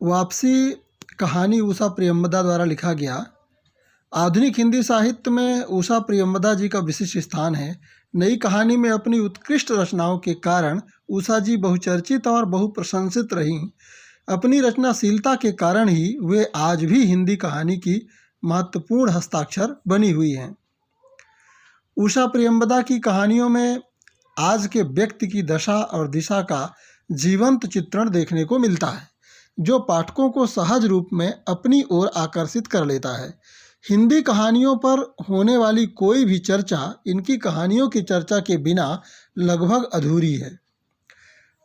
वापसी कहानी उषा प्रियंवदा द्वारा लिखा गया। आधुनिक हिंदी साहित्य में उषा प्रियंवदा जी का विशिष्ट स्थान है। नई कहानी में अपनी उत्कृष्ट रचनाओं के कारण उषा जी बहुचर्चित और बहुप्रशंसित रहीं। अपनी रचनाशीलता के कारण ही वे आज भी हिंदी कहानी की महत्वपूर्ण हस्ताक्षर बनी हुई हैं। उषा प्रियंवदा की कहानियों में आज के व्यक्ति की दशा और दिशा का जीवंत चित्रण देखने को मिलता है, जो पाठकों को सहज रूप में अपनी ओर आकर्षित कर लेता है। हिंदी कहानियों पर होने वाली कोई भी चर्चा इनकी कहानियों की चर्चा के बिना लगभग अधूरी है।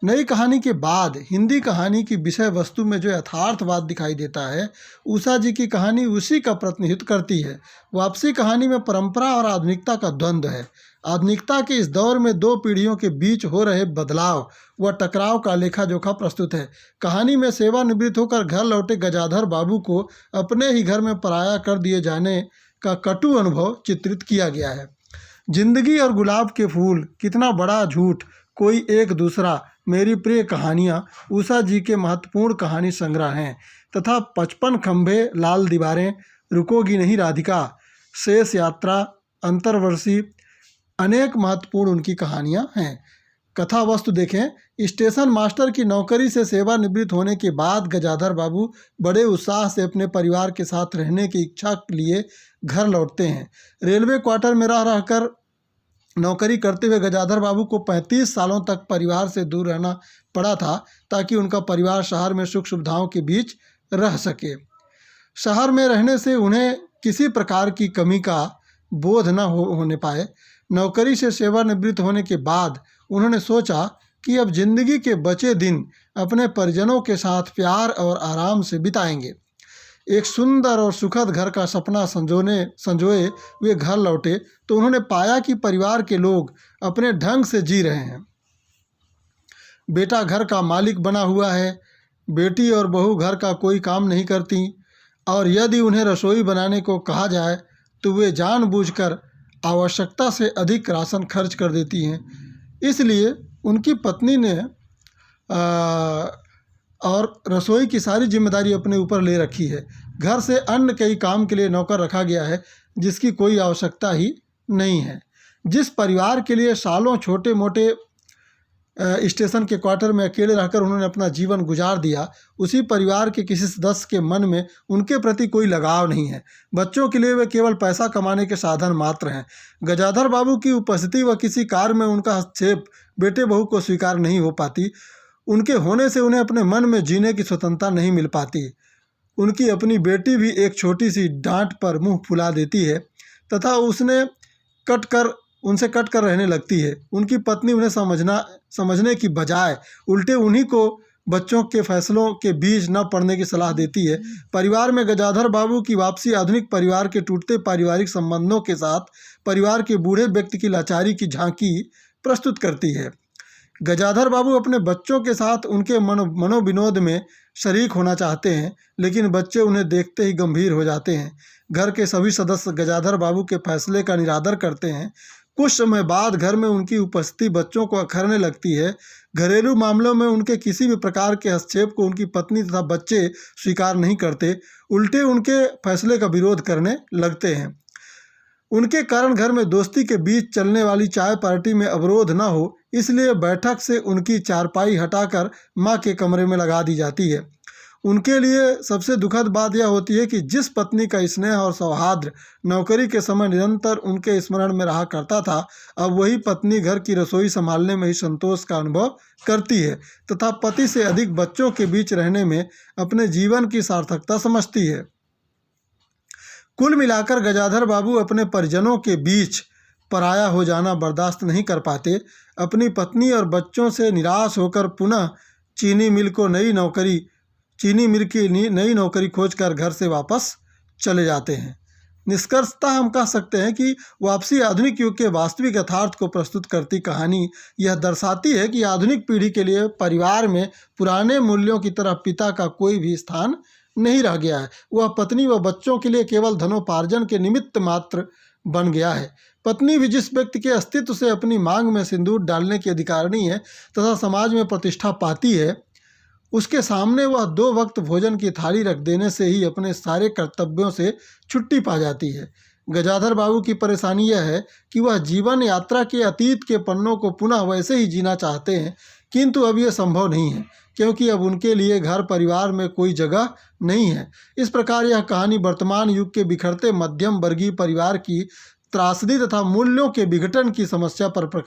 नई कहानी के बाद हिंदी कहानी की विषय वस्तु में जो यथार्थवाद दिखाई देता है, उषा जी की कहानी उसी का प्रतिनिधित्व करती है। वापसी कहानी में परंपरा और आधुनिकता का द्वंद्व है। आधुनिकता के इस दौर में दो पीढ़ियों के बीच हो रहे बदलाव व टकराव का लेखा जोखा प्रस्तुत है। कहानी में सेवानिवृत्त होकर घर लौटे गजाधर बाबू को अपने ही घर में पराया कर दिए जाने का कटु अनुभव चित्रित किया गया है। जिंदगी और गुलाब के फूल, कितना बड़ा झूठ, कोई एक दूसरा, मेरी प्रिय कहानियाँ उषा जी के महत्वपूर्ण कहानी संग्रह हैं तथा 55 खंभे, लाल दीवारें, रुकोगी नहीं राधिका, शेष यात्रा, अंतर्वर्षी, अनेक महत्वपूर्ण उनकी कहानियाँ हैं। कथा वस्तु देखें। स्टेशन मास्टर की नौकरी से सेवानिवृत्त होने के बाद गजाधर बाबू बड़े उत्साह से अपने परिवार के साथ रहने की इच्छा के लिए घर लौटते हैं। रेलवे क्वार्टर में रह रहकर नौकरी करते हुए गजाधर बाबू को 35 सालों तक परिवार से दूर रहना पड़ा था, ताकि उनका परिवार शहर में सुख सुविधाओं के बीच रह सके। शहर में रहने से उन्हें किसी प्रकार की कमी का बोध न होने पाए। नौकरी से सेवानिवृत्त होने के बाद उन्होंने सोचा कि अब जिंदगी के बचे दिन अपने परिजनों के साथ प्यार और आराम से बिताएंगे। एक सुंदर और सुखद घर का सपना संजोए वे घर लौटे तो उन्होंने पाया कि परिवार के लोग अपने ढंग से जी रहे हैं। बेटा घर का मालिक बना हुआ है, बेटी और बहू घर का कोई काम नहीं करती, और यदि उन्हें रसोई बनाने को कहा जाए तो वे जानबूझकर आवश्यकता से अधिक राशन खर्च कर देती हैं। इसलिए उनकी पत्नी ने और रसोई की सारी जिम्मेदारी अपने ऊपर ले रखी है। घर से अन्य कई काम के लिए नौकर रखा गया है, जिसकी कोई आवश्यकता ही नहीं है। जिस परिवार के लिए सालों छोटे मोटे स्टेशन के क्वार्टर में अकेले रहकर उन्होंने अपना जीवन गुजार दिया, उसी परिवार के किसी सदस्य के मन में उनके प्रति कोई लगाव नहीं है। बच्चों के लिए वे केवल पैसा कमाने के साधन मात्र हैं। गजाधर बाबू की उपस्थिति व किसी कार्य में उनका हस्तक्षेप बेटे बहू को स्वीकार नहीं हो पाती। उनके होने से उन्हें अपने मन में जीने की स्वतंत्रता नहीं मिल पाती। उनकी अपनी बेटी भी एक छोटी सी डांट पर मुंह फुला देती है तथा उनसे कट कर रहने लगती है। उनकी पत्नी उन्हें समझने की बजाय उल्टे उन्हीं को बच्चों के फैसलों के बीच न पड़ने की सलाह देती है। परिवार में गजाधर बाबू की वापसी आधुनिक परिवार के टूटते पारिवारिक संबंधों के साथ परिवार के बूढ़े व्यक्ति की लाचारी की झांकी प्रस्तुत करती है। गजाधर बाबू अपने बच्चों के साथ उनके मनोविनोद में शरीक होना चाहते हैं, लेकिन बच्चे उन्हें देखते ही गंभीर हो जाते हैं। घर के सभी सदस्य गजाधर बाबू के फैसले का निरादर करते हैं। कुछ समय बाद घर में उनकी उपस्थिति बच्चों को अखरने लगती है। घरेलू मामलों में उनके किसी भी प्रकार के हस्तक्षेप को उनकी पत्नी तथा बच्चे स्वीकार नहीं करते, उल्टे उनके फैसले का विरोध करने लगते हैं। उनके कारण घर में दोस्ती के बीच चलने वाली चाय पार्टी में अवरोध न हो, इसलिए बैठक से उनकी चारपाई हटाकर माँ के कमरे में लगा दी जाती है। उनके लिए सबसे दुखद बात यह होती है कि जिस पत्नी का स्नेह और सौहार्द नौकरी के समय निरंतर उनके स्मरण में रहा करता था, अब वही पत्नी घर की रसोई संभालने में ही संतोष का अनुभव करती है तथा पति से अधिक बच्चों के बीच रहने में अपने जीवन की सार्थकता समझती है। कुल मिलाकर गजाधर बाबू अपने परिजनों के बीच पराया हो जाना बर्दाश्त नहीं कर पाते। अपनी पत्नी और बच्चों से निराश होकर पुनः चीनी मिल की नई नौकरी खोजकर घर से वापस चले जाते हैं। निष्कर्षतः हम कह सकते हैं कि वापसी आधुनिक युग के वास्तविक यथार्थ को प्रस्तुत करती कहानी यह दर्शाती है कि आधुनिक पीढ़ी के लिए परिवार में पुराने मूल्यों की तरह पिता का कोई भी स्थान नहीं रह गया है। वह पत्नी व बच्चों के लिए केवल धनोपार्जन के निमित्त मात्र बन गया है। पत्नी भी जिस व्यक्ति के अस्तित्व से अपनी मांग में सिंदूर डालने की अधिकारिणी है तथा समाज में प्रतिष्ठा पाती है, उसके सामने वह 2 वक्त भोजन की थाली रख देने से ही अपने सारे कर्तव्यों से छुट्टी पा जाती है। गजाधर बाबू की परेशानी यह है कि वह जीवन यात्रा के अतीत के पन्नों को पुनः वैसे ही जीना चाहते हैं, किंतु अब यह संभव नहीं है, क्योंकि अब उनके लिए घर परिवार में कोई जगह नहीं है। इस प्रकार यह कहानी वर्तमान युग के बिखरते मध्यम वर्गीय परिवार की त्रासदी तथा मूल्यों के विघटन की समस्या पर